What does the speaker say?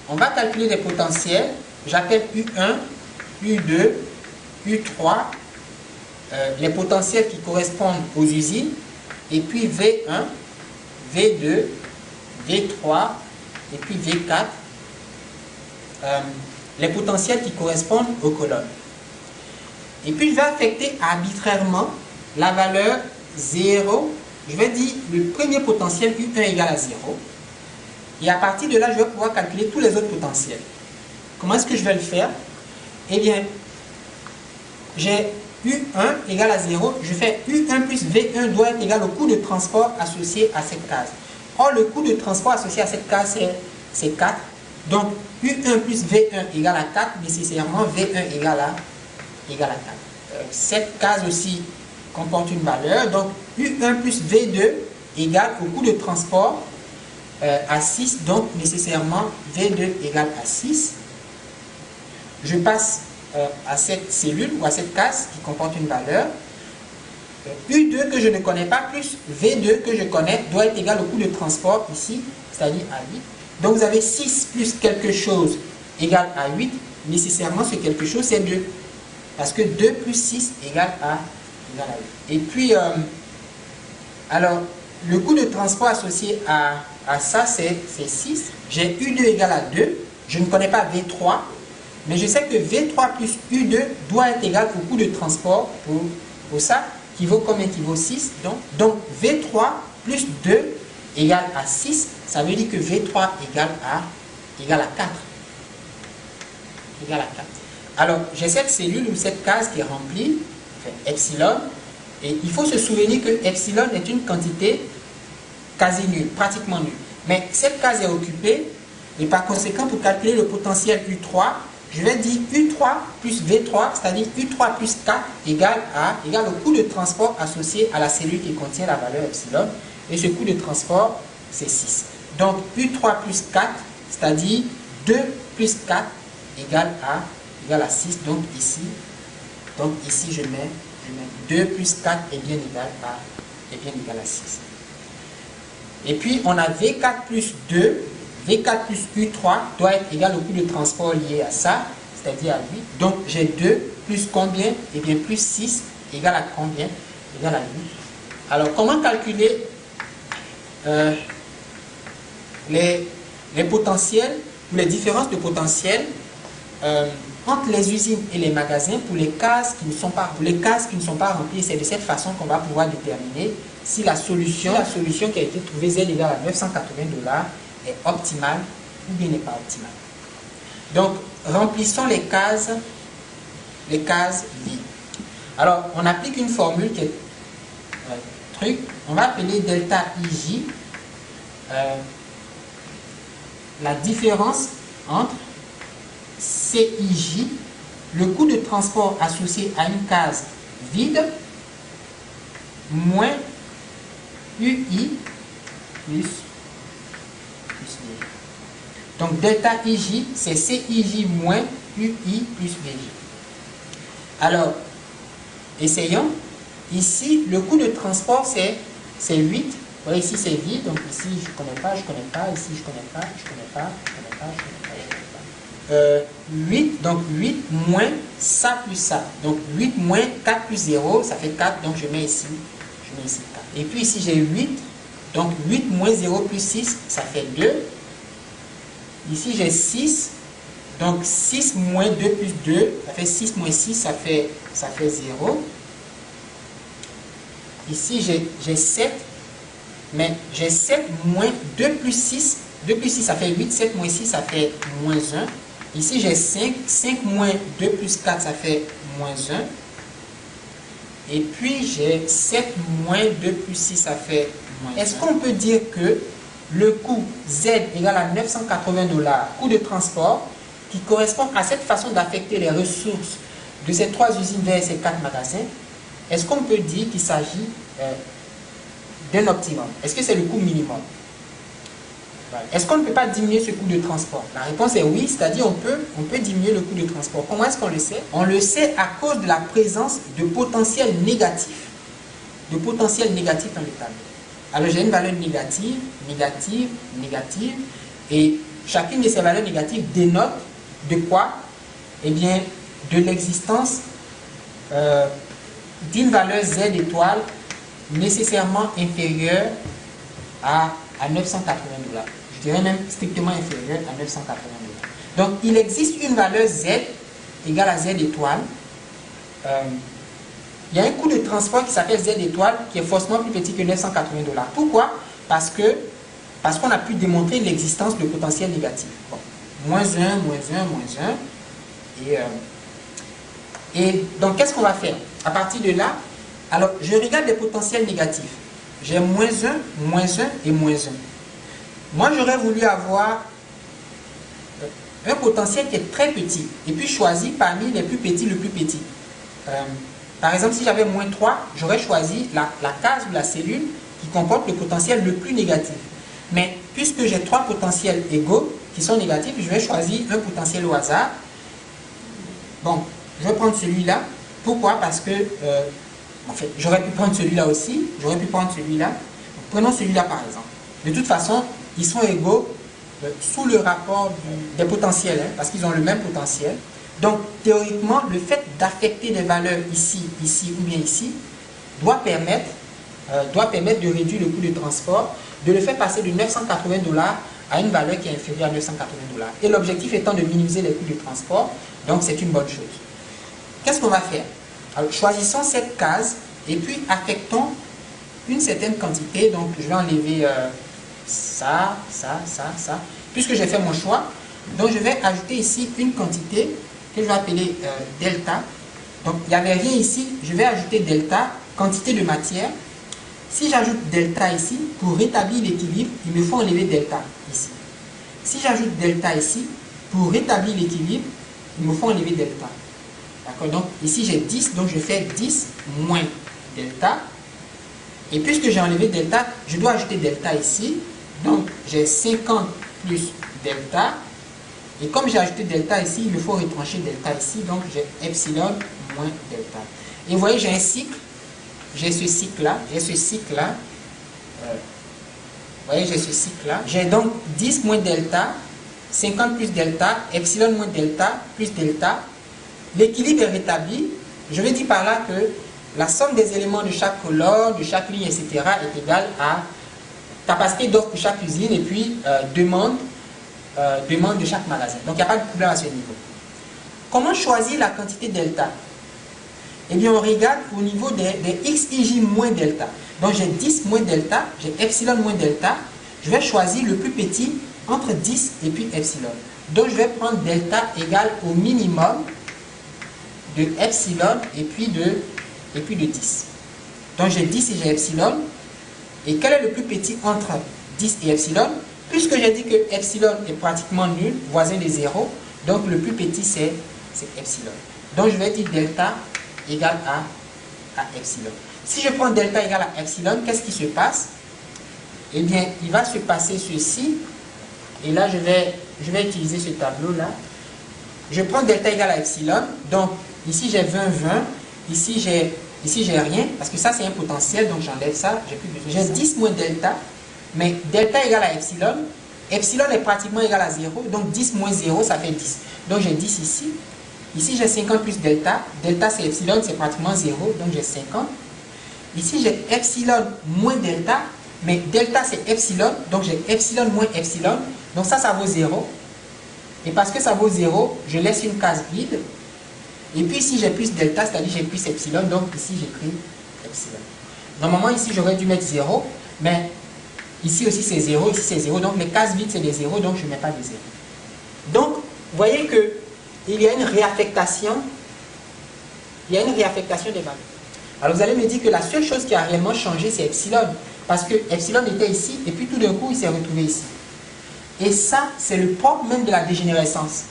on va calculer les potentiels. J'appelle U1, U2, U3, les potentiels qui correspondent aux usines, et puis V1, V2, V3, et puis V4, les potentiels qui correspondent aux colonnes. Et puis je vais affecter arbitrairement la valeur 0. Je vais dire le premier potentiel U1 égale à 0. Et à partir de là, je vais pouvoir calculer tous les autres potentiels. Comment est-ce que je vais le faire? Eh bien, j'ai U1 égale à 0. Je fais U1 plus V1 doit être égal au coût de transport associé à cette case. Or, le coût de transport associé à cette case, c'est 4. Donc, U1 plus V1 égale à 4. Nécessairement, V1 égale à 4. Cette case aussi comporte une valeur. Donc, U1 plus V2 égale au coût de transport à 6. Donc, nécessairement, V2 égale à 6. Je passe à cette cellule ou à cette case qui comporte une valeur. U2 que je ne connais pas plus V2 que je connais doit être égal au coût de transport ici, c'est-à-dire à 8. Donc, vous avez 6 plus quelque chose égale à 8. Nécessairement, ce quelque chose, c'est 2. Parce que 2 plus 6 égale à 8. Et puis, alors, le coût de transport associé à ça, c'est 6. J'ai U2 égale à 2. Je ne connais pas V3. Mais je sais que V3 plus U2 doit être égal au coût de transport pour ça, qui vaut combien? Qui vaut 6. Donc V3 plus 2 égale à 6. Ça veut dire que V3 égale à 4. Égale à 4. Alors, j'ai cette cellule ou cette case qui est remplie, epsilon, et il faut se souvenir que epsilon est une quantité quasi nulle, pratiquement nulle. Mais cette case est occupée, et par conséquent, pour calculer le potentiel U3, je vais dire U3 plus V3, c'est-à-dire U3 plus 4 égale au coût de transport associé à la cellule qui contient la valeur epsilon. Et ce coût de transport, c'est 6. Donc U3 plus 4, c'est-à-dire 2 plus 4 égale à 6. Donc ici je mets 2 plus 4 est bien égal à 6. Et puis on a V4 plus 2. V4 plus U3 doit être égal au coût de transport lié à ça, c'est-à-dire à 8. Donc j'ai 2 plus combien? Eh bien plus 6 égale à combien? Égale à 8. Alors comment calculer les potentiels ou les différences de potentiel entre les usines et les magasins pour les cases qui ne sont pas, remplies? C'est de cette façon qu'on va pouvoir déterminer si la solution qui a été trouvée Z égale à $980 est optimale ou bien n'est pas optimale. Donc, remplissons les cases vides. Alors, on applique une formule qui est on va appeler delta IJ la différence entre CIJ, le coût de transport associé à une case vide, moins UI plus VJ. Donc delta IJ, c'est CIJ moins UI plus VJ. Alors, essayons. Ici, le coût de transport, c'est 8. Vous voyez, ici, c'est vide. Donc ici, je ne connais pas. Ici, je ne connais pas. 8, donc 8 moins ça plus ça. Donc 8 moins 4 plus 0, ça fait 4. Donc je mets ici 4. Et puis ici, j'ai 8. Donc 8 moins 0 plus 6, ça fait 2. Ici, j'ai 6. Donc 6 moins 2 plus 2, ça fait 6 moins 6, ça fait 0. Ici, j'ai 7. Mais j'ai 7 moins 2 plus 6. 2 plus 6, ça fait 8. 7 moins 6, ça fait moins 1. Ici, j'ai 5. 5 moins 2 plus 4, ça fait moins 1. Et puis, j'ai 7 moins 2 plus 6, ça fait moins 1. Est-ce qu'on peut dire que le coût Z égale à $980, coût de transport, qui correspond à cette façon d'affecter les ressources de ces 3 usines vers ces 4 magasins, est-ce qu'on peut dire qu'il s'agit d'un optimum? Est-ce que c'est le coût minimum? Est-ce qu'on ne peut pas diminuer ce coût de transport? La réponse est oui, c'est-à-dire on peut diminuer le coût de transport. Comment est-ce qu'on le sait? On le sait à cause de la présence de potentiels négatifs. De potentiels négatifs dans le tableau. Alors j'ai une valeur négative, négative, négative. Et chacune de ces valeurs négatives dénote de quoi? Eh bien, de l'existence d'une valeur Z étoile nécessairement inférieure à 980 $. Je dirais même strictement inférieure à 980 $. Donc, il existe une valeur Z égale à Z étoile. Il y a un coût de transport qui s'appelle Z étoile qui est forcément plus petit que 980 $. Pourquoi? Parce qu'on a pu démontrer l'existence de potentiel négatif. Bon. -1, -1, -1. Et donc, qu'est-ce qu'on va faire? À partir de là, alors, je regarde les potentiels négatifs. J'ai -1, -1 et -1. Moi, j'aurais voulu avoir un potentiel qui est très petit et puis choisi parmi les plus petits le plus petit. Par exemple, si j'avais -3, j'aurais choisi la case ou la cellule qui comporte le potentiel le plus négatif. Mais puisque j'ai 3 potentiels égaux qui sont négatifs, je vais choisir un potentiel au hasard. Bon, je vais prendre celui-là. Pourquoi? Parce que, en fait, j'aurais pu prendre celui-là aussi. J'aurais pu prendre celui-là. Prenons celui-là par exemple. De toute façon, ils sont égaux sous le rapport des potentiels, hein, parce qu'ils ont le même potentiel. Donc, théoriquement, le fait d'affecter des valeurs ici, ici ou bien ici doit permettre de réduire le coût de transport, de le faire passer de 980 $ à une valeur qui est inférieure à 980 $. Et l'objectif étant de minimiser les coûts de transport, donc c'est une bonne chose. Qu'est-ce qu'on va faire? Alors, choisissons cette case et puis affectons une certaine quantité. Donc, je vais enlever ça. Puisque j'ai fait mon choix, donc je vais ajouter ici une quantité que je vais appeler delta. Donc, il n'y avait rien ici, je vais ajouter delta, quantité de matière. Si j'ajoute delta ici, pour rétablir l'équilibre, il me faut enlever delta ici. Si j'ajoute delta ici, pour rétablir l'équilibre, il me faut enlever delta. D'accord? Donc, ici j'ai 10, donc je fais 10 moins delta. Et puisque j'ai enlevé delta, je dois ajouter delta ici. Donc, j'ai 50 plus delta. Et comme j'ai ajouté delta ici, il me faut retrancher delta ici. Donc, j'ai epsilon moins delta. Et vous voyez, j'ai un cycle. J'ai ce cycle-là. Vous voyez, j'ai ce cycle-là. J'ai donc 10 moins delta, 50 plus delta, epsilon moins delta, plus delta. L'équilibre est rétabli. Je vais dire par là que la somme des éléments de chaque colonne, de chaque ligne, etc. est égale à capacité d'offre pour chaque usine et puis demande de chaque magasin. Donc, il n'y a pas de problème à ce niveau. Comment choisir la quantité delta? Eh bien, on regarde au niveau des xij moins delta. Donc, j'ai 10 moins delta, j'ai epsilon moins delta. Je vais choisir le plus petit entre 10 et puis epsilon. Donc, je vais prendre delta égale au minimum de epsilon et puis de 10. Donc, j'ai 10 et j'ai epsilon. Et quel est le plus petit entre 10 et epsilon? Puisque j'ai dit que epsilon est pratiquement nul, voisin de 0, donc le plus petit c'est epsilon. Donc je vais dire delta égale à epsilon. Si je prends delta égale à epsilon, qu'est-ce qui se passe? Eh bien, il va se passer ceci. Et là, je vais utiliser ce tableau-là. Je prends delta égale à epsilon. Donc, ici j'ai 20, 20. Ici, j'ai rien. Parce que ça, c'est un potentiel. Donc, j'enlève ça. J'ai plus besoin. J'ai 10 moins delta. Mais delta égale à epsilon. Epsilon est pratiquement égal à 0. Donc, 10 moins 0, ça fait 10. Donc, j'ai 10 ici. Ici, j'ai 50 plus delta. Delta, c'est epsilon, c'est pratiquement 0. Donc, j'ai 50. Ici, j'ai epsilon moins delta. Mais delta, c'est epsilon. Donc, j'ai epsilon moins epsilon. Donc, ça vaut 0. Et parce que ça vaut 0, je laisse une case vide. Et puis, ici, j'ai plus delta, c'est-à-dire j'ai plus epsilon. Donc, ici, j'écris epsilon. Normalement, ici, j'aurais dû mettre 0. Mais ici aussi, c'est 0. Ici, c'est 0. Donc, les cases vides, c'est des 0. Donc, je ne mets pas de 0. Donc, vous voyez qu'il y a une réaffectation. Il y a une réaffectation des valeurs. Alors, vous allez me dire que la seule chose qui a réellement changé, c'est epsilon. Parce que epsilon était ici, et puis tout d'un coup, il s'est retrouvé ici. Et ça, c'est le propre même de la dégénérescence.